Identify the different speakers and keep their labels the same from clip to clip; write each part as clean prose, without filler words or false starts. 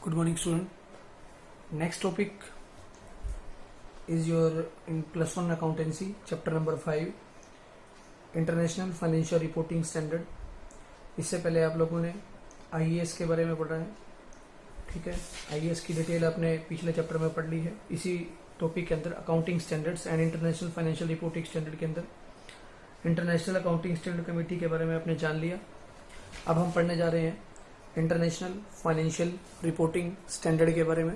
Speaker 1: Good morning, student. Next topic is your in plus one accountancy, chapter number 5, international financial reporting standard. इससे पहले आप लोगों ने IAS के बारे में पढ़ा है. ठीक है, आईएएस की डिटेल आपने पिछले चैप्टर में पढ़ ली है. इसी टॉपिक के अंदर accounting standards and international financial reporting standard के अंदर इंटरनेशनल अकाउंटिंग स्टैंडर्ड कमेटी के बारे में आपने जान लिया. अब हम पढ़ने जा रहे हैं इंटरनेशनल फाइनेंशियल रिपोर्टिंग स्टैंडर्ड के बारे में.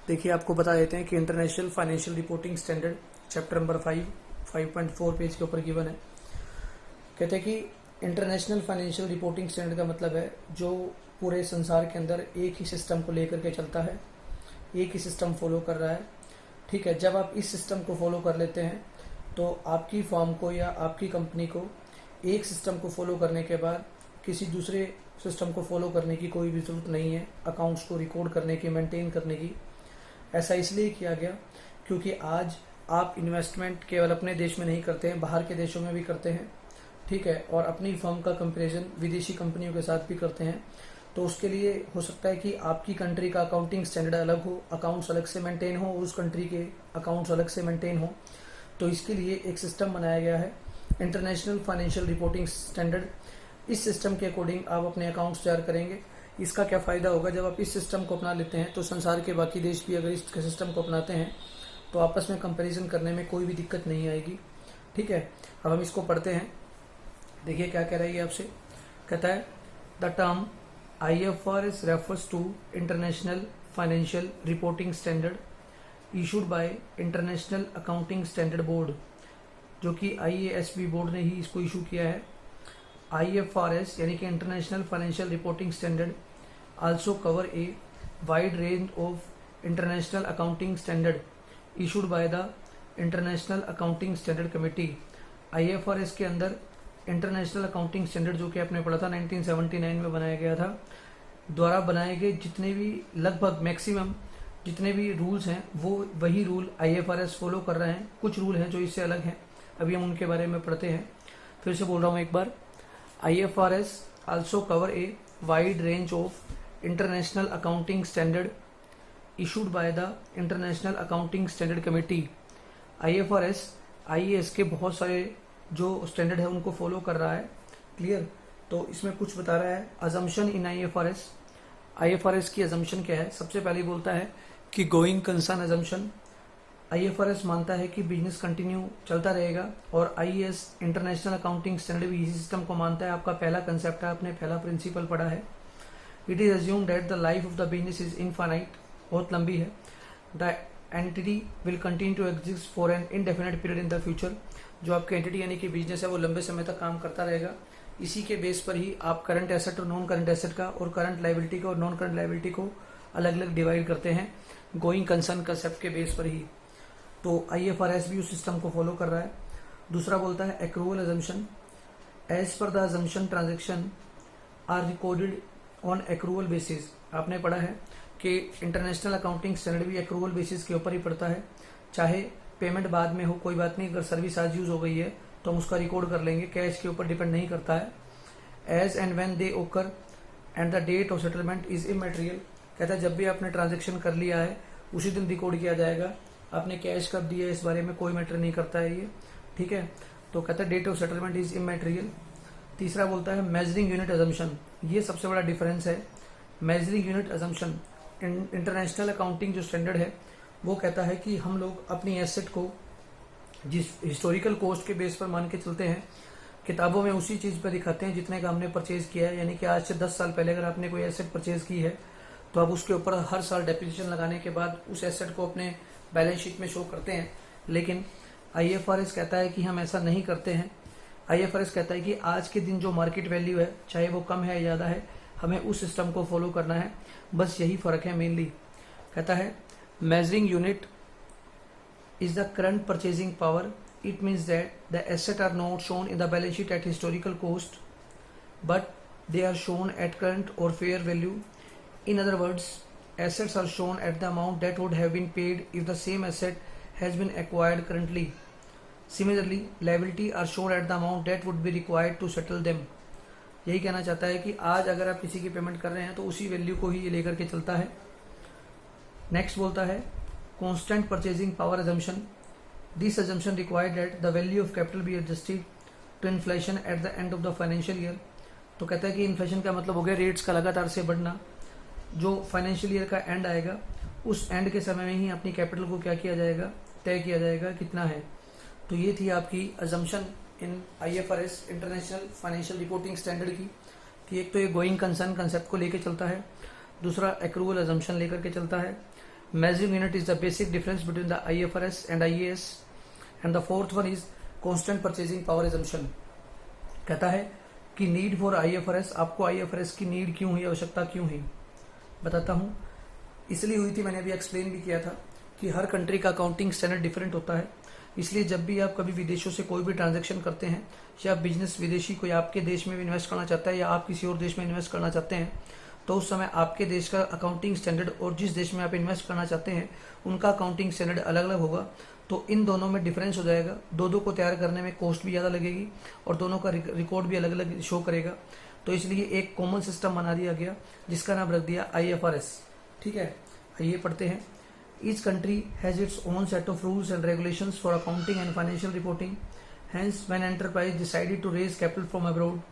Speaker 1: देखिए, आपको बता देते हैं कि international financial reporting standard chapter number 5.4 page के ऊपर गिवन है. कहते हैं कि इंटरनेशनल फाइनेंशियल रिपोर्टिंग स्टैंडर्ड का मतलब है जो पूरे संसार के अंदर एक ही सिस्टम को लेकर के चलता है, एक ही सिस्टम फॉलो कर रहा है. ठीक है, जब आप इस सिस्टम को फॉलो कर लेते हैं तो आपकी फर्म को या आपकी कंपनी को एक सिस्टम को फॉलो करने के बाद किसी दूसरे सिस्टम को फॉलो करने की कोई भी जरूरत नहीं है. अकाउंट्स को रिकॉर्ड करने की, मेंटेन करने की. ऐसा इसलिए किया गया क्योंकि आज आप इन्वेस्टमेंट केवल अपने देश में नहीं करते हैं, बाहर के देशों में भी करते हैं. ठीक है, और अपनी फर्म का कंपैरिजन विदेशी कंपनियों के साथ भी करते हैं. तो उसके लिए हो सकता है कि आपकी कंट्री का अकाउंटिंग स्टैंडर्ड अलग हो, अकाउंट्स अलग से मेंटेन हो, उस कंट्री के अकाउंट्स अलग से मेंटेन हो. तो इसके लिए एक सिस्टम बनाया गया है, इंटरनेशनल फाइनेंशियल रिपोर्टिंग स्टैंडर्ड. इस सिस्टम के अकॉर्डिंग आप अपने अकाउंट्स तैयार करेंगे. इसका क्या फ़ायदा होगा, जब आप इस सिस्टम को अपना लेते हैं तो संसार के बाकी देश भी अगर इस सिस्टम को अपनाते हैं तो आपस में कंपैरिजन करने में कोई भी दिक्कत नहीं आएगी. ठीक है, अब हम इसको पढ़ते हैं. देखिए क्या कह रहा है ये आपसे. कहता है the term IFRS refers to international financial reporting standard issued by international accounting standard board, जो कि IASB बोर्ड ने ही इसको इशू किया है. IFRS यानी कि international financial reporting standard also cover a wide range of international accounting standard issued by the international accounting standard committee. IFRS के अंदर इंटरनेशनल अकाउंटिंग स्टैंडर्ड, जो कि आपने पढ़ा था 1979 में बनाया गया था, द्वारा बनाए गए जितने भी लगभग मैक्सिमम जितने भी रूल्स हैं वो वही रूल IFRS फॉलो कर रहे हैं. कुछ रूल हैं जो इससे अलग हैं, अभी हम उनके बारे में पढ़ते हैं. फिर से बोल रहा हूँ एक बार. IFRS also cover a wide range of international accounting standard issued by the International Accounting Standard Committee. IFRS IAS के बहुत सारे जो स्टैंडर्ड है उनको फॉलो कर रहा है. क्लियर. तो इसमें कुछ बता रहा है. अजम्पशन इन IFRS की अजम्पशन क्या है. सबसे पहले बोलता है कि गोइंग कंसर्न अजम्पशन. IFRS मानता है कि बिजनेस कंटिन्यू चलता रहेगा और IAS इंटरनेशनल अकाउंटिंग स्टैंडर्ड भी इसी सिस्टम को मानता है. आपका पहला कंसेप्ट है, आपने पहला प्रिंसिपल पढ़ा है. It is assumed that the life of the business is infinite, बहुत लंबी है. The entity will continue to exist for an indefinite period in the future. जो आपका एंटिटी यानी कि बिजनेस है वो लंबे समय तक काम करता रहेगा. इसी के बेस पर ही आप करंट एसेट और नॉन करंट एसेट का और करंट लाइबिलिटी का और नॉन करंट लाइबिलिटी को अलग अलग डिवाइड करते हैं, गोइंग कंसर्न कंसेप्ट के बेस पर ही. तो IFRS भी उस सिस्टम को फॉलो कर रहा है. दूसरा बोलता है accrual assumption. As per the assumption transaction are recorded on accrual basis. आपने पढ़ा है कि इंटरनेशनल अकाउंटिंग स्टैंडर्ड भी एक्रूवल बेसिस के ऊपर ही पड़ता है. चाहे पेमेंट बाद में हो कोई बात नहीं, अगर सर्विस आज यूज हो गई है तो हम उसका रिकॉर्ड कर लेंगे, कैश के ऊपर डिपेंड नहीं करता है. As and when they occur and the date of settlement is immaterial. कहता है जब भी आपने ट्रांजेक्शन कर लिया है उसी दिन रिकॉर्ड किया जाएगा. आपने कैश कब दिया इस बारे में कोई मैटर नहीं करता है ये. ठीक है, तो कहता है date of settlement is immaterial. तीसरा बोलता है मेजरिंग यूनिट अजम्पशन. ये सबसे बड़ा डिफरेंस है. Measuring unit assumption international accounting जो स्टैंडर्ड है वो कहता है कि हम लोग अपनी एसेट को जिस हिस्टोरिकल कॉस्ट के बेस पर मान के चलते हैं, किताबों में उसी चीज पर दिखाते हैं जितने का हमने परचेज किया है. यानी कि आज से 10 साल पहले अगर आपने कोई एसेट परचेज की है तो आप उसके ऊपर हर साल डेप्रिसिएशन लगाने के बाद उस एसेट को अपने बैलेंस शीट में शो करते हैं. लेकिन IFRS कहता है कि हम ऐसा नहीं करते हैं. IFRS कहता है कि आज के दिन जो मार्केट वैल्यू है, चाहे वो कम है या ज्यादा है, हमें उस सिस्टम को फॉलो करना है. बस यही फर्क है मेनली. कहता है measuring unit is the current purchasing power. It means that the assets are not shown in the balance sheet at historical cost, but they are shown at current or fair value. In other words, assets are shown at the amount that would have been paid if the same asset has been acquired currently. Similarly, liability are shown at the amount that would be required to settle them. यही कहना चाहता है कि आज अगर आप किसी की पेमेंट कर रहे हैं तो उसी वैल्यू को ही ये लेकर के चलता है। नेक्स्ट बोलता है constant purchasing power assumption. This assumption required that the value of capital be adjusted to inflation at the end of the financial year. तो कहता है कि इन्फ्लेशन का मतलब हो गया रेट्स का लगातार से बढ़ना। जो फाइनेंशियल ईयर का एंड आएगा उस एंड के समय में ही अपनी कैपिटल को क्या किया जाएगा, तय किया जाएगा कितना है। तो ये थी आपकी अजम्पशन इन IFRS international financial reporting standard की, कि एक तो ये गोइंग कंसर्न कंसेप्ट को लेकर चलता है, दूसरा एक्रूवल अजम्पशन लेकर के चलता है, measuring unit is the basic difference between the IFRS and IAS, and the fourth one is constant purchasing power assumption. कहता है कि नीड फॉर IFRS, आपको IFRS की नीड क्यों हुई, आवश्यकता क्यों हुई, बताता हूँ। इसलिए हुई थी, मैंने अभी एक्सप्लेन भी किया था कि हर कंट्री का अकाउंटिंग स्टैंडर्ड डिफरेंट होता है। इसलिए जब भी आप कभी विदेशों से कोई भी ट्रांजैक्शन करते हैं, या बिजनेस विदेशी कोई आपके देश में भी इन्वेस्ट करना चाहता है या आप किसी और देश में इन्वेस्ट करना चाहते हैं, तो उस समय आपके देश का अकाउंटिंग स्टैंडर्ड और जिस देश में आप इन्वेस्ट करना चाहते हैं उनका अकाउंटिंग स्टैंडर्ड अलग अलग होगा। तो इन दोनों में डिफरेंस हो जाएगा, दो को तैयार करने में कॉस्ट भी ज़्यादा लगेगी और दोनों का रिकॉर्ड भी अलग अलग शो करेगा। तो इसलिए एक कॉमन सिस्टम बना दिया गया जिसका नाम रख दिया IFRS। ठीक है, आइए पढ़ते हैं। Each country has its own set of rules and regulations for accounting and financial reporting. Hence, when enterprise decided to raise capital from abroad,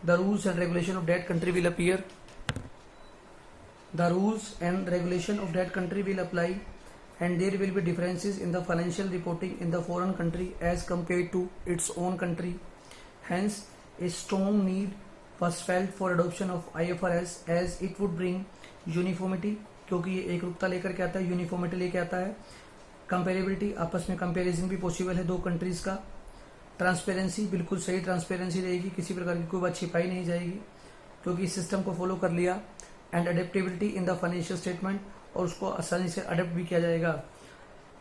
Speaker 1: the rules and regulation of that country will appear. The rules and regulation of that country will apply, and there will be differences in the financial reporting in the foreign country as compared to its own country. Hence, a strong need was felt for adoption of IFRS as it would bring uniformity, क्योंकि ये एक रूपता लेकर के आता है, uniformity लेके आता है, कंपेरेबिलिटी, आपस में कंपेरिजन भी पॉसिबल है दो कंट्रीज का, ट्रांसपेरेंसी, बिल्कुल सही ट्रांसपेरेंसी रहेगी, किसी प्रकार की कोई बात छिपाई नहीं जाएगी क्योंकि इस सिस्टम को फॉलो कर लिया, and adaptability in the financial statement, और उसको आसानी से अडेप्ट भी किया जाएगा।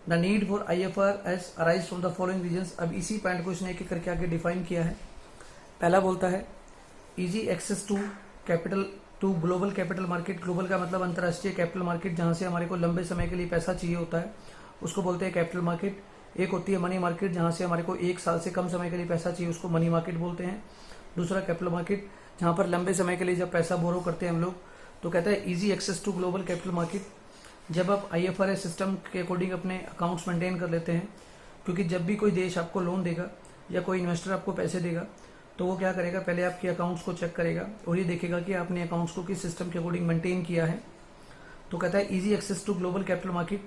Speaker 1: The need for IFRS arise from the following reasons. अब इसी पॉइंट को इसने एक एक करके आगे डिफाइन किया है। पहला बोलता है easy access to capital to global capital market. Global का मतलब अंतर्राष्ट्रीय कैपिटल मार्केट, जहां से हमारे को लंबे समय के लिए पैसा चाहिए होता है, उसको बोलते हैं कैपिटल मार्केट। एक होती है मनी मार्केट, जहां से हमारे को एक साल से कम समय के लिए पैसा चाहिए, उसको मनी मार्केट बोलते हैं। दूसरा कैपिटल मार्केट, जहां पर लंबे समय के लिए जब पैसा बोरो करते हैं हम लोग, तो कहता है easy access to global capital market. जब आप IFRS सिस्टम के अकॉर्डिंग अपने अकाउंट्स मेंटेन कर लेते हैं, क्योंकि जब भी कोई देश आपको लोन देगा या कोई इन्वेस्टर आपको पैसे देगा, तो वो क्या करेगा, पहले आपके अकाउंट्स को चेक करेगा और ये देखेगा कि आपने अकाउंट्स को किस सिस्टम के अकॉर्डिंग मेंटेन किया है। तो कहता है easy access to global capital market.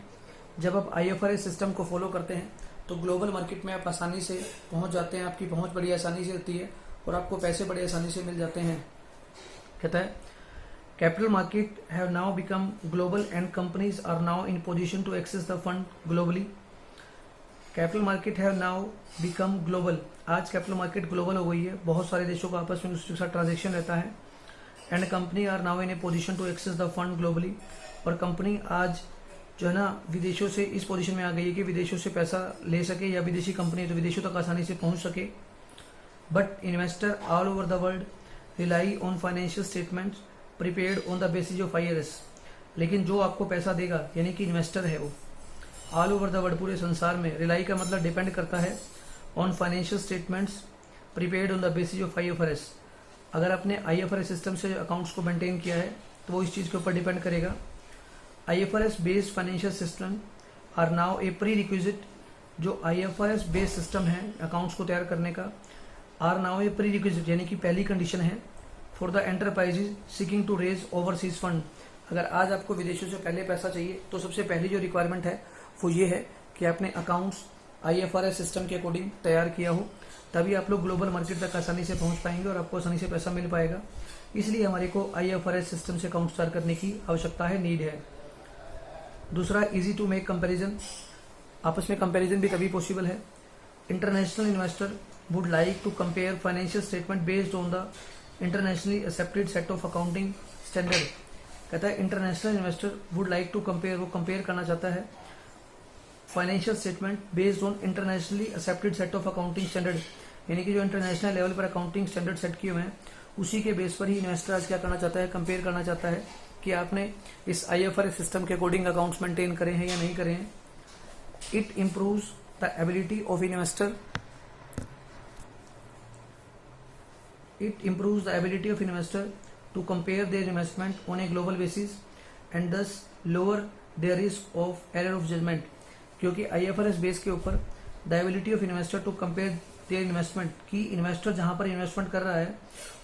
Speaker 1: जब आप IFRS सिस्टम को फॉलो करते हैं तो ग्लोबल मार्केट में आप आसानी से पहुंच जाते हैं, आपकी पहुंच बड़ी आसानी से होती है और आपको पैसे बड़े आसानी से मिल जाते हैं। कहता है capital market have now become global and companies are now in position to access the fund globally. Capital market have now become global, आज कैपिटल मार्केट ग्लोबल हो गई है, बहुत सारे देशों का आपस में उसके साथ ट्रांजेक्शन रहता है। And company are now in a position to access the fund globally, और कंपनी आज जो है ना विदेशों से इस पोजीशन में आ गई है कि विदेशों से पैसा ले सके, या विदेशी कंपनी तो विदेशों तक आसानी से पहुंच सके। But investor all over the world rely on financial statements prepared on the basis of IRS। लेकिन जो आपको पैसा देगा, यानी कि इन्वेस्टर है, वो ऑल ओवर द वर्ल्ड, पूरे संसार में, रिलाई का मतलब डिपेंड करता है on financial statements prepared on the basis of IFRS। अगर आपने IFRS सिस्टम से अकाउंट्स को मेंटेन किया है तो वो इस चीज़ के ऊपर डिपेंड करेगा। IFRS based financial system are now a prerequisite. जो IFRS बेस्ड सिस्टम है अकाउंट्स को तैयार करने का, are now a prerequisite, यानी कि पहली कंडीशन है for the enterprises seeking to raise overseas fund. अगर आज आपको विदेशों से पहले पैसा चाहिए तो सबसे पहली जो रिक्वायरमेंट है वो ये है कि आपने अकाउंट्स IFRS सिस्टम के अकॉर्डिंग तैयार किया हो, तभी आप लोग ग्लोबल मार्केट तक आसानी से पहुंच पाएंगे और आपको आसानी से पैसा मिल पाएगा। इसलिए हमारे को IFRS सिस्टम से अकाउंट तैयार करने की आवश्यकता है, नीड है। दूसरा, इजी टू मेक कंपैरिजन, आपस में कंपैरिजन भी तभी पॉसिबल है। International investor would like to compare financial statement based on the internationally accepted set of accounting standard. कहता है international investor would like to compare, वो कंपेयर करना चाहता है financial statement based on internationally accepted set of accounting standard, यानी कि जो international level पर अकाउंटिंग स्टैंडर्ड सेट किए हुए हैं उसी के बेस पर ही इन्वेस्टर आज क्या करना चाहता है, कंपेयर करना चाहता है कि आपने इस IFRS सिस्टम के अकॉर्डिंग अकाउंट्स मेंटेन करे हैं या नहीं करे हैं। It improves the ability of investor It improves the ability of investor to compare their investment on a global basis and thus lower their risk of error of judgment. क्योंकि IFRS base के ऊपर the ability of investor to compare their investment की investor जहां पर investment कर रहा है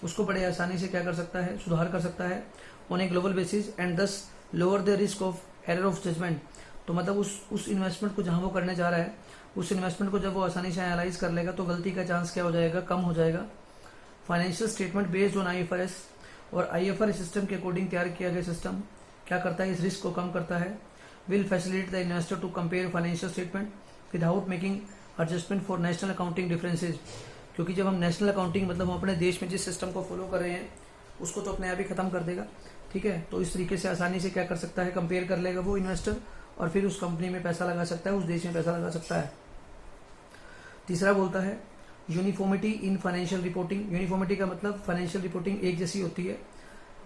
Speaker 1: उसको बड़े आसानी से क्या कर सकता है, सुधार कर सकता है on a global basis and thus lower the risk of error of judgement. तो मतलब उस इन्वेस्टमेंट को जहां वो करने जा रहा है उस इन्वेस्टमेंट को जब वो आसानी से एनालाइज कर लेगा तो गलती का चांस क्या हो जाएगा, कम हो जाएगा। Financial statement based on IFRS और IFRS सिस्टम के अकॉर्डिंग तैयार किया गया सिस्टम क्या करता है, इस रिस्क को कम करता है। Will facilitate the investor to compare financial statement without making adjustment for national accounting differences. क्योंकि जब हम नेशनल अकाउंटिंग मतलब हम अपने देश में जिस सिस्टम को फॉलो कर रहे हैं उसको तो अपने आप ही खत्म कर देगा, ठीक है। तो इस तरीके से आसानी से क्या कर सकता है, कंपेयर कर लेगा वो इन्वेस्टर और फिर उस कंपनी में पैसा लगा सकता है, उस देश में पैसा लगा सकता है। तीसरा बोलता है uniformity in financial reporting. Uniformity का मतलब फाइनेंशियल रिपोर्टिंग एक जैसी होती है।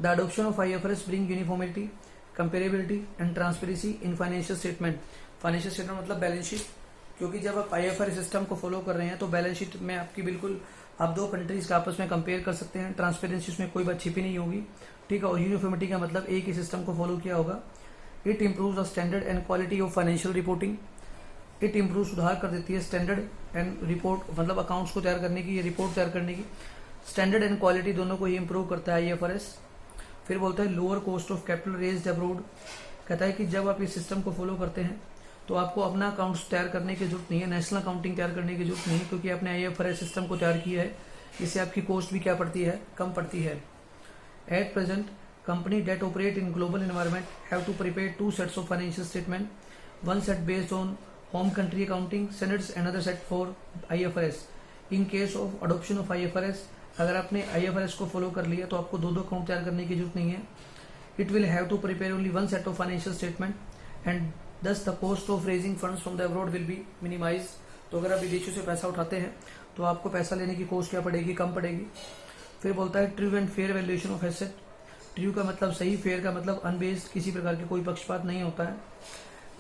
Speaker 1: The adoption of IFRS bring uniformity, comparability and transparency in financial statement. Financial statement मतलब बैलेंस शीट, क्योंकि जब आप IFRS सिस्टम को फॉलो कर रहे हैं तो बैलेंस शीट में आपकी बिल्कुल आप दो कंट्रीज का आपस में कंपेयर कर सकते हैं। ट्रांसपेरेंसी उसमें कोई बात छिपी नहीं होगी, ठीक है। और यूनिफॉर्मिटी का मतलब एक ही सिस्टम को फॉलो किया होगा। It improve the standard and quality of financial reporting. It improve सुधार कर देती है स्टैंडर्ड एंड रिपोर्ट मतलब अकाउंट्स को तैयार करने की, रिपोर्ट तैयार करने की। स्टैंडर्ड एंड क्वालिटी दोनों को ही इम्प्रूव करता है IFRS। फिर बोलता है lower cost of capital raised abroad. कहता है कि जब आप इस सिस्टम को फॉलो करते हैं तो आपको अपना अकाउंट्स तैयार करने की जरूरत नहीं है, नेशनल अकाउंटिंग तैयार करने की जरूरत नहीं है, क्योंकि आपने IFRS सिस्टम को तैयार किया है। इससे आपकी कॉस्ट भी क्या पड़ती है, कम पड़ती है। At present company that operate in global environment have to prepare 2 sets of financial statement, one set based on home country accounting standards and other set for IFRS। In case of adoption of IFRS, अगर आपने IFRS को follow कर लिया तो आपको दो account तैयार करने की जरूरत नहीं है। It will have to prepare only one set of financial statement and thus the cost of raising funds from the abroad will be minimize. तो अगर आप विदेशों से पैसा उठाते हैं तो आपको पैसा लेने की कॉस्ट क्या पड़ेगी, कम पड़ेगी। फिर बोलता है true and fair valuation of asset. True का मतलब सही, फेयर का मतलब अनबेस्ड, किसी प्रकार के कोई पक्षपात नहीं होता है।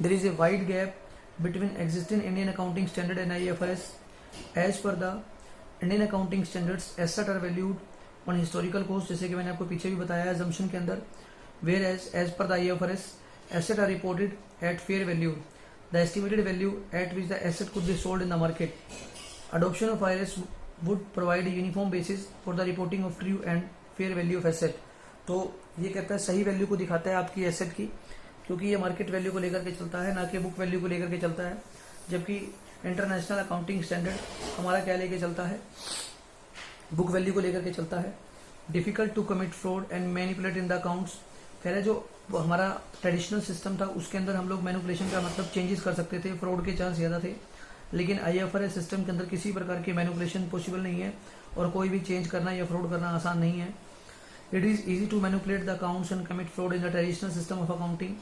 Speaker 1: There is a wide gap between existing Indian accounting standard and IFRS। As per the Indian accounting standards asset are valued on historical cost, जैसे कि मैंने आपको पीछे भी बताया है assumption के अंदर। Where as per the IFRS asset are reported at fair value, the estimated value at which the asset could be sold in the market. Adoption of IFRS would provide a uniform basis for the reporting of true and fair value of asset. तो ये कहता है सही value को दिखाता है आपकी asset की, क्योंकि ये मार्केट वैल्यू को लेकर के चलता है, ना कि बुक वैल्यू को लेकर के चलता है। जबकि इंटरनेशनल अकाउंटिंग स्टैंडर्ड हमारा क्या लेके चलता है, बुक वैल्यू को लेकर के चलता है। Difficult to commit fraud and manipulate in the accounts. पहले जो हमारा ट्रेडिशनल सिस्टम था उसके अंदर हम लोग मैनिपुलेशन का मतलब चेंजेस कर सकते थे, फ्रॉड के चांस ज़्यादा थे। लेकिन IFRS सिस्टम के अंदर किसी प्रकार की मैनिपुलेशन पॉसिबल नहीं है और कोई भी चेंज करना या फ्रॉड करना आसान नहीं है। It is easy to manipulate the accounts and commit fraud in the traditional system of accounting.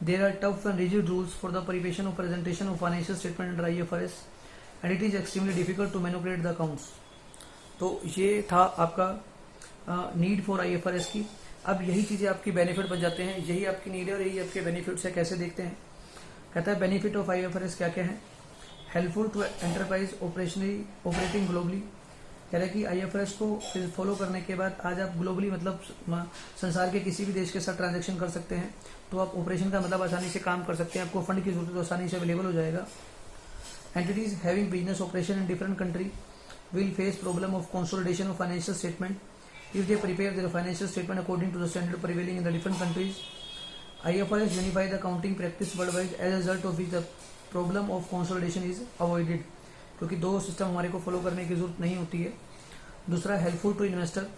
Speaker 1: There are tough and rigid rules for the preparation of presentation of financial statement under IFRS and it is extremely difficult to manipulate the accounts. तो ये था आपका need for IFRS की। अब यही चीज़ें आपकी benefit बन जाते हैं, यही आपकी नीड है और यही आपके बेनिफिट्स है। कैसे देखते हैं, कहता है बेनिफिट ऑफ IFRS क्या क्या है। Helpful to enterprise operating globally. कह रहा है कि IFRS को फॉलो करने के बाद आज आप ग्लोबली मतलब संसार के किसी भी देश के साथ ट्रांजैक्शन कर सकते हैं। तो आप ऑपरेशन का मतलब आसानी से काम कर सकते हैं, आपको फंड की जरूरत तो आसानी से अवेलेबल हो जाएगा। Entities having business operation in different country will face problem of consolidation of financial statement if they prepare their financial statement according to the standard prevailing in the different countries. IFRS unify the accounting practice worldwide as a result of which the problem of consolidation is avoided. क्योंकि दो system हमारे को follow करने की जरूरत नहीं होती है। दूसरा हेल्पफुल टू इन्वेस्टर।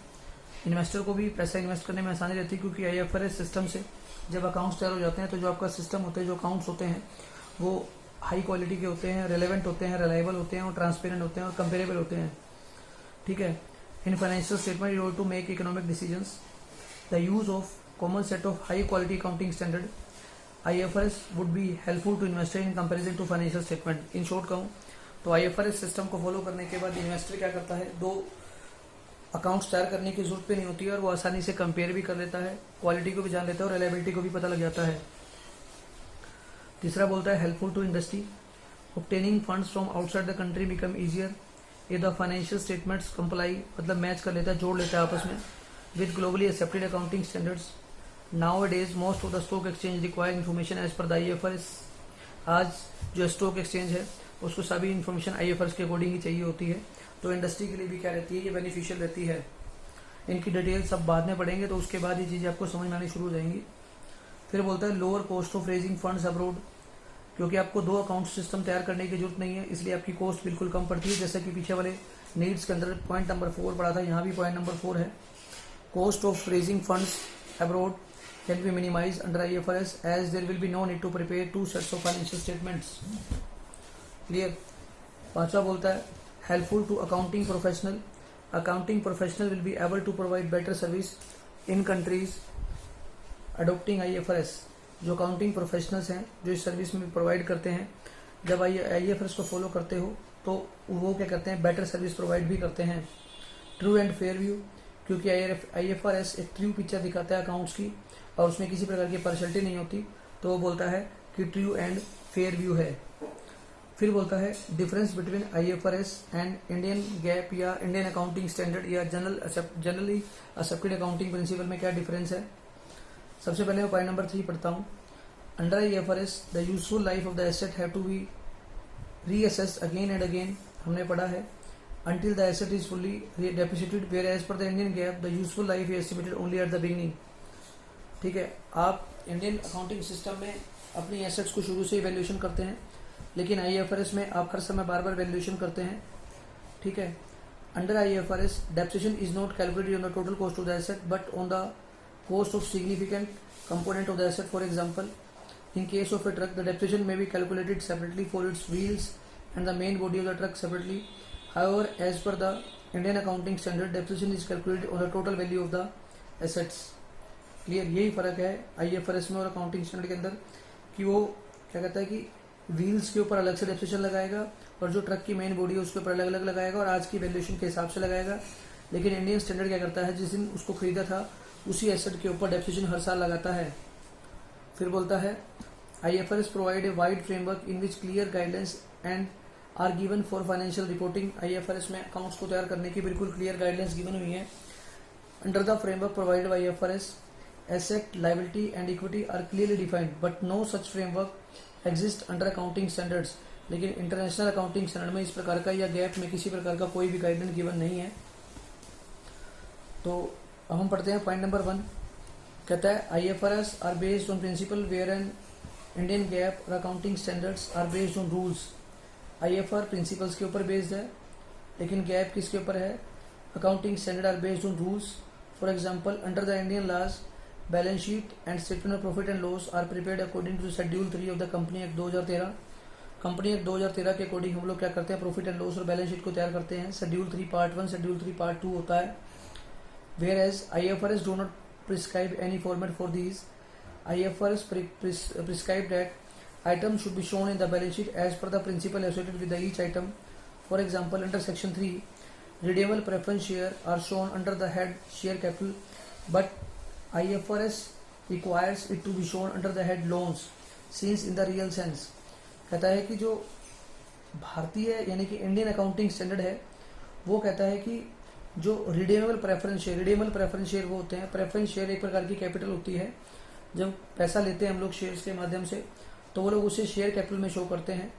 Speaker 1: इन्वेस्टर को भी पैसा इन्वेस्ट करने में आसानी रहती है, क्योंकि IFRS सिस्टम से जब अकाउंट्स तैयार हो जाते हैं तो जो आपका सिस्टम होता है, जो अकाउंट्स होते हैं वो हाई क्वालिटी के होते हैं, रेलेवेंट होते हैं, रिलायबल होते हैं और ट्रांसपेरेंट होते हैं और कंपेरेबल होते हैं, ठीक है। In financial statement, in order to make economic decisions, the use of common set of high quality accounting standard IFRS would be helpful to investor in comparison to financial statement. In short कहूँ तो IFRS system को follow करने के बाद investor क्या करता है, दो अकाउंट्स तैयार करने की जरूरत भी नहीं होती है और वो आसानी से कंपेयर भी कर लेता है, क्वालिटी को भी जान लेता है और रिलायबिलिटी को भी पता लग जाता है। तीसरा बोलता है helpful to industry. Obtaining funds from outside the country become easier ये द फाइनेंशियल स्टेटमेंट्स कंप्लाई मतलब मैच कर लेता है, जोड़ लेता है आपस में with globally accepted accounting standards. Nowadays most of the stock exchange require information as per the IFRS। आज जो स्टॉक एक्सचेंज है उसको सभी इन्फॉर्मेशन IFRS के अकॉर्डिंग ही चाहिए होती है। तो इंडस्ट्री के लिए भी क्या रहती है, ये बेनिफिशियल रहती है। इनकी डिटेल सब बाद में पढ़ेंगे, तो उसके बाद ये चीज़ें आपको समझ में आनी शुरू हो जाएंगी। फिर बोलता है lower cost of raising funds abroad, क्योंकि आपको 2 अकाउंट सिस्टम तैयार करने की जरूरत नहीं है, इसलिए आपकी कॉस्ट बिल्कुल कम पड़ती है। जैसा कि पीछे वाले नीड्स के अंदर पॉइंट नंबर 4 पड़ा था, यहाँ भी पॉइंट नंबर 4 है। Cost of raising funds abroad can be minimize under IFRS as there will be no need to prepare 2 sets of financial statements. Clear. 5वां बोलता है helpful to accounting professional. Accounting professional will be able to provide better service in countries adopting IFRS। जो accounting professionals हैं जो इस service में provide करते हैं, जब IFRS को फॉलो करते हो तो वो क्या करते हैं, बेटर सर्विस प्रोवाइड भी करते हैं। ट्रू एंड फेयर व्यू, क्योंकि IFRS एक ट्रू पिक्चर दिखाता है अकाउंट्स की और उसमें किसी प्रकार की पार्शियलिटी नहीं होती, तो वो बोलता है कि ट्रू एंड फेयर व्यू है। फिर बोलता है difference between IFRS and Indian gap या इंडियन अकाउंटिंग स्टैंडर्ड या जनरली एक्सेप्टेड अकाउंटिंग प्रिंसिपल में क्या डिफरेंस है। सबसे पहले मैं पॉइंट नंबर 3 पढ़ता हूँ। Under IFRS the useful life of the asset have to be reassessed again and again, हमने पढ़ा है, until the asset is fully depreciated, whereas per the Indian GAAP the useful life is estimated only at the beginning। ठीक है, आप Indian accounting system में अपनी assets को शुरू से ही वैल्यूएशन करते हैं, लेकिन IFRS में आप हर समय बार बार वैल्यूएशन करते हैं। ठीक है, under IFRS depreciation is not calculated on the total cost of the asset but on the cost of significant component of the asset. For example, in case of a truck, the depreciation may be calculated separately for its wheels and the main body of the truck separately. However, as per the Indian accounting standard, depreciation is calculated on the total value of the assets. Clear? यही फर्क है IFRS में और accounting standard के अंदर कि वो क्या कहता है कि व्हील्स के ऊपर अलग से डेप्रिसिएशन लगाएगा और जो ट्रक की मेन बॉडी है उसके ऊपर अलग अलग लगाएगा और आज की वैल्यूएशन के हिसाब से लगाएगा। लेकिन इंडियन स्टैंडर्ड क्या करता है, जिस दिन उसको खरीदा था उसी एसेट के ऊपर डेप्रिसिएशन हर साल लगाता है। फिर बोलता है IFRS provide a wide framework in which clear guidelines and are given for financial reporting. IFRS में अकाउंट्स को तैयार करने की बिल्कुल क्लियर गाइडलाइंस गिवन हुई है। Under the framework provided by IFRS asset liability and equity are clearly defined but no such framework exist under accounting standards. लेकिन international accounting standard में इस प्रकार का या गैप में किसी प्रकार का कोई भी गाइडलाइन गिवन नहीं है। तो अब हम पढ़ते हैं पॉइंट नंबर 1। कहता है IFRS are based on principle where an Indian GAAP और accounting standards are based on rules. IFR principles के ऊपर बेस्ड है, लेकिन गैप किसके ऊपर है, accounting standard are based on rules. For example, under the Indian laws balance sheet and statement of profit and loss are prepared according to schedule 3 of the company act 2013। Company act 2013 के according हम लोग क्या करते हैं, profit and loss और balance sheet को तैयार करते हैं। शेड्यूल 3 पार्ट 1, शेड्यूल 3 पार्ट 2 होता है। Whereas IFRS do not prescribe any format for these. IFRS prescribe that items should be shown in the balance sheet as per the principle associated with each item. For example, under section 3, redeemable preference share are shown under the head share capital, but IFRS requires it to be shown under the head loans, since in the real sense। कहता है कि जो भारतीय यानी कि Indian accounting standard है वो कहता है कि जो रिडीमेबल प्रेफरेंस शेयर वो होते हैं। प्रेफरेंस शेयर एक प्रकार की कैपिटल होती है, जब पैसा लेते हैं हम लोग शेयर्स के माध्यम से तो वो लोग उसे शेयर कैपिटल में शो करते हैं।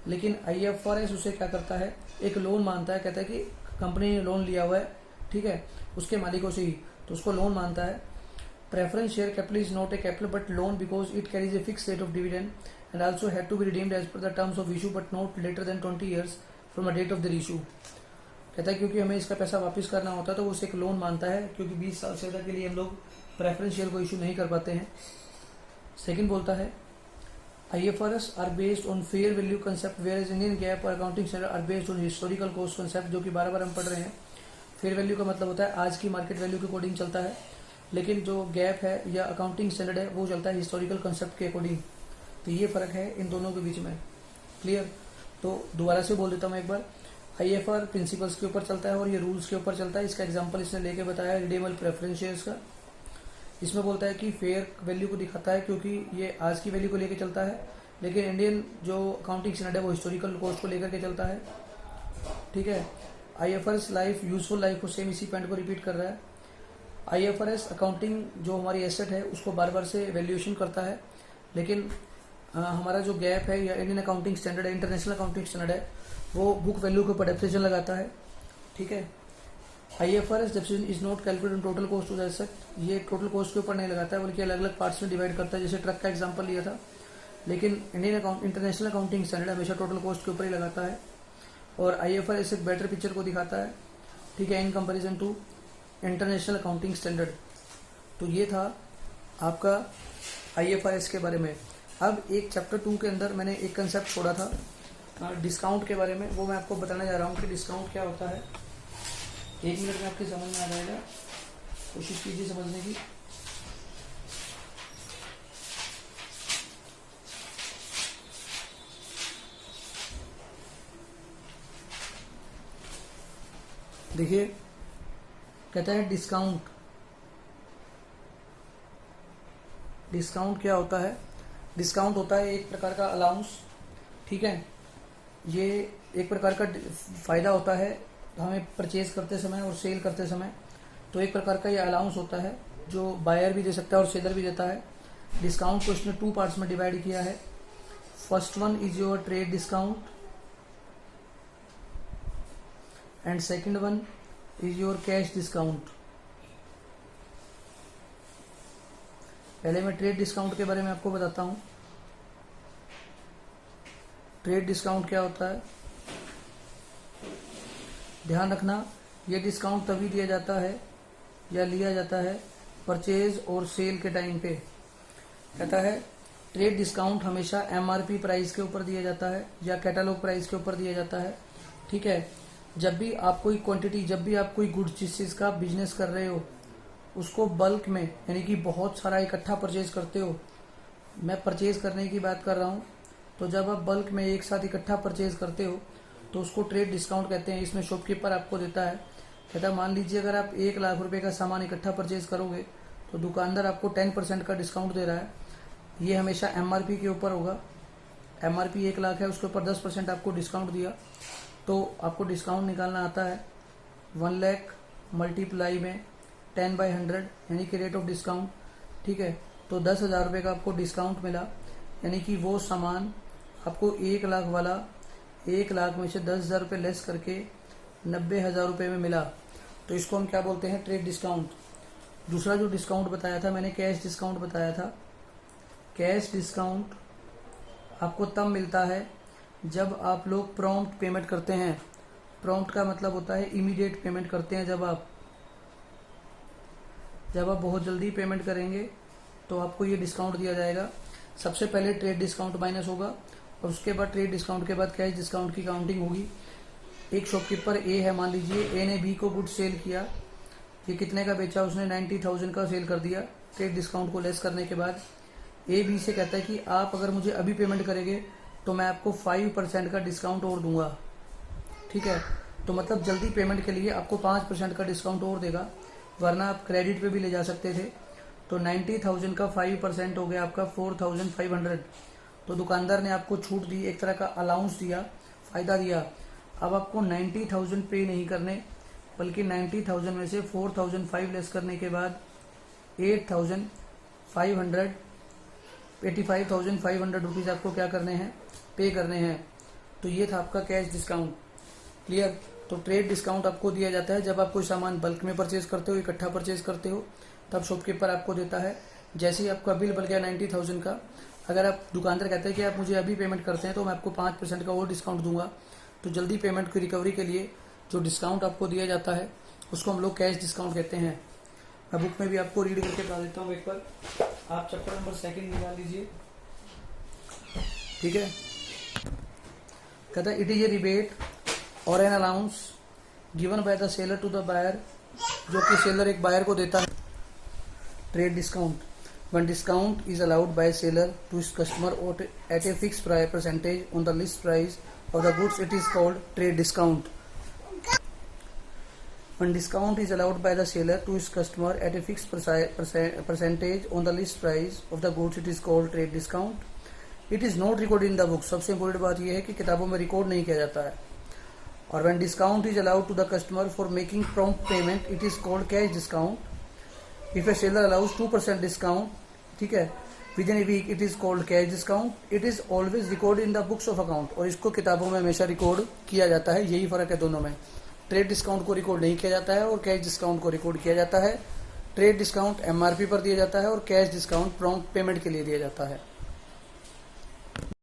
Speaker 1: लेकिन IFRS उसे क्या करता है, एक लोन मानता है, कहता है कि कंपनी ने लोन लिया हुआ है, ठीक है, उसके मालिकों से ही, तो उसको लोन मानता है। Preference share capital is not a capital but loan because it carries a fix rate of dividend and also had to be redeemed as per the terms of issue but not later than 20 years from the date of the issue. कहता है क्योंकि हमें इसका पैसा वापस करना होता है तो वो उसे एक लोन मानता है, क्योंकि 20 साल से ज़्यादा के लिए हम लोग प्रेफरेंस शेयर को इशू नहीं कर पाते हैं। सेकंड बोलता है IFRS are based on fair value concept where Indian GAAP और accounting standard are based on historical cost concept, जो कि बार बार हम पढ़ रहे हैं। फेयर वैल्यू का मतलब होता है आज की मार्केट वैल्यू के अकॉर्डिंग चलता है, लेकिन जो गैप है या अकाउंटिंग स्टैंडर्ड है वो चलता है हिस्टोरिकल कंसेप्ट के अकॉर्डिंग। तो ये फर्क है इन दोनों के बीच में। क्लियर? तो दोबारा से बोल देता हूँ एक बार, IFR प्रिंसिपल्स के ऊपर चलता है और ये रूल्स के ऊपर चलता है। इसका एग्जांपल इसने लेके बताया रिडीमेबल प्रेफरेंस शेयर्स का। इसमें बोलता है कि फेयर वैल्यू को दिखाता है क्योंकि ये आज की वैल्यू को लेके चलता है, लेकिन इंडियन जो अकाउंटिंग स्टैंडर्ड है वो हिस्टोरिकल कॉस्ट को लेकर के चलता है। ठीक है, IFRS लाइफ यूजफुल लाइफ को सेम इसी पॉइंट को रिपीट कर रहा है। IFRS अकाउंटिंग जो हमारी एसेट है उसको बार बार से वैल्यूएशन करता है, लेकिन हमारा जो गैप है या इंडियन अकाउंटिंग स्टैंडर्ड है, इंटरनेशनल अकाउंटिंग स्टैंडर्ड है, वो बुक वैल्यू के ऊपर डेप्रिसिएशन लगाता है। ठीक है, IFRS depreciation is not calculated total cost of the asset, ये टोटल कॉस्ट के ऊपर नहीं लगाता है बल्कि अलग अलग पार्ट्स में डिवाइड करता है, जैसे ट्रक का एग्जांपल लिया था। लेकिन इंटरनेशनल अकाउंटिंग स्टैंडर्ड हमेशा टोटल कॉस्ट के ऊपर ही लगाता है और IFRS एक बेटर पिक्चर को दिखाता है। ठीक है, in comparison to international accounting standard. तो ये था आपका IFRS के बारे में। अब एक चैप्टर 2 के अंदर मैंने एक कंसेप्ट छोड़ा था डिस्काउंट के बारे में, वो मैं आपको बताने जा रहा हूँ कि डिस्काउंट क्या होता है। 1 मिनट में आपकी समझ में आ जाएगा, कोशिश कीजिए समझने की। देखिए, कहता है डिस्काउंट। डिस्काउंट क्या होता है? डिस्काउंट होता है एक प्रकार का अलाउंस। ठीक है, ये एक प्रकार का फायदा होता है हमें परचेज करते समय और सेल करते समय। तो एक प्रकार का ये अलाउंस होता है जो बायर भी दे सकता है और सेलर भी देता है। डिस्काउंट को इसने 2 पार्ट्स में डिवाइड किया है। First one is your trade discount and second one is your cash discount. पहले मैं ट्रेड डिस्काउंट के बारे में आपको बताता हूं। ट्रेड डिस्काउंट क्या होता है? ध्यान रखना, ये डिस्काउंट तभी दिया जाता है या लिया जाता है परचेज और सेल के टाइम पे। कहता है ट्रेड डिस्काउंट हमेशा MRP प्राइस के ऊपर दिया जाता है या कैटलॉग प्राइस के ऊपर दिया जाता है। ठीक है, जब भी आप कोई क्वांटिटी, जब भी आप कोई गुड्स जिस चीज़ का बिजनेस कर रहे हो उसको बल्क में यानी कि बहुत सारा इकट्ठा परचेज करते हो, मैं परचेज करने की बात कर रहा हूँ, तो जब आप बल्क में एक साथ इकट्ठा परचेज करते हो तो उसको ट्रेड डिस्काउंट कहते हैं। इसमें शॉपकीपर आपको देता है, कहता है मान लीजिए अगर आप 1 लाख रुपए का सामान इकट्ठा परचेज करोगे तो दुकानदार आपको 10% का डिस्काउंट दे रहा है। ये हमेशा MRP के ऊपर होगा। MRP 1 लाख है, उसके ऊपर 10% आपको डिस्काउंट दिया, तो आपको डिस्काउंट निकालना आता है 1 लाख मल्टीप्लाई में 10/100 यानी कि रेट ऑफ डिस्काउंट। ठीक है, तो 10,000 रुपये का आपको डिस्काउंट मिला, यानी कि वो सामान आपको 1 लाख वाला 1 लाख में से 10,000 रुपये लेस करके 90,000 रुपये में मिला। तो इसको हम क्या बोलते हैं? Trade discount. दूसरा जो डिस्काउंट बताया था मैंने, कैश डिस्काउंट बताया था। कैश डिस्काउंट आपको तब मिलता है जब आप लोग प्रॉम्प्ट पेमेंट करते हैं। प्रॉम्प्ट का मतलब होता है इमीडिएट पेमेंट करते हैं। जब आप बहुत जल्दी पेमेंट करेंगे तो आपको ये डिस्काउंट दिया जाएगा। सबसे पहले ट्रेड डिस्काउंट माइनस होगा और उसके बाद ट्रेड डिस्काउंट के बाद कैश डिस्काउंट की काउंटिंग होगी। एक शॉपकीपर ए है, मान लीजिए ए ने बी को गुड सेल किया, ये कितने का बेचा? उसने 90,000 का सेल कर दिया। ट्रेड डिस्काउंट को लेस करने के बाद ए बी से कहता है कि आप अगर मुझे अभी पेमेंट करेंगे तो मैं आपको 5% का डिस्काउंट और दूंगा। ठीक है, तो मतलब जल्दी पेमेंट के लिए आपको 5% का डिस्काउंट और देगा, वरना आप क्रेडिट पे भी ले जा सकते थे। तो 90,000 का 5% हो गया आपका 4,500। तो दुकानदार ने आपको छूट दी, एक तरह का अलाउंस दिया, फायदा दिया। अब आपको 90,000 पे नहीं करने, बल्कि 90,000 में से 4,500 लेस करने के बाद 85,500 रुपीज आपको क्या करने हैं? पे करने हैं। तो ये था आपका कैश डिस्काउंट। क्लियर? तो ट्रेड डिस्काउंट आपको दिया जाता है जब आप कोई सामान बल्क में परचेज करते हो, इकट्ठा परचेज करते हो, तब शॉपकीपर आपको देता है। जैसे ही आपका बिल बन गया 90,000 का, अगर आप दुकानदार कहते हैं कि आप मुझे अभी पेमेंट करते हैं तो मैं आपको 5% का और डिस्काउंट दूंगा। तो जल्दी पेमेंट की रिकवरी के लिए जो डिस्काउंट आपको दिया जाता है उसको हम लोग कैश डिस्काउंट कहते हैं। मैं बुक में भी आपको रीड करके बता देता हूँ एक बार। आप चैप्टर नंबर 2 निकाल लीजिए। ठीक है, कहता है इट इज ए रिबेट और an allowance given by the seller to the buyer, जो कि सेलर एक बायर को देता है। Trade discount, when discount is allowed by seller to his customer at a fixed percentage on the list price of the goods, it is called trade discount. When discount is allowed by the seller to his customer at a fixed percentage on the list price of the goods, it is called trade discount. It is not recorded in the book. सबसे important बात यह है कि किताबों में record नहीं किया जाता है। और when discount is allowed to the customer for making prompt payment it is called cash discount. If a seller allows 2% discount, ठीक है, within a week it is called cash discount. It is always record in the books of account, और इसको किताबों में हमेशा record किया जाता है। यही फर्क है दोनों में। ट्रेड डिस्काउंट को रिकॉर्ड नहीं किया जाता है और कैश डिस्काउंट को रिकॉर्ड किया जाता है। ट्रेड डिस्काउंट MRP पर दिया जाता है और कैश डिस्काउंट प्रॉम्प्ट पेमेंट के लिए दिया जाता है।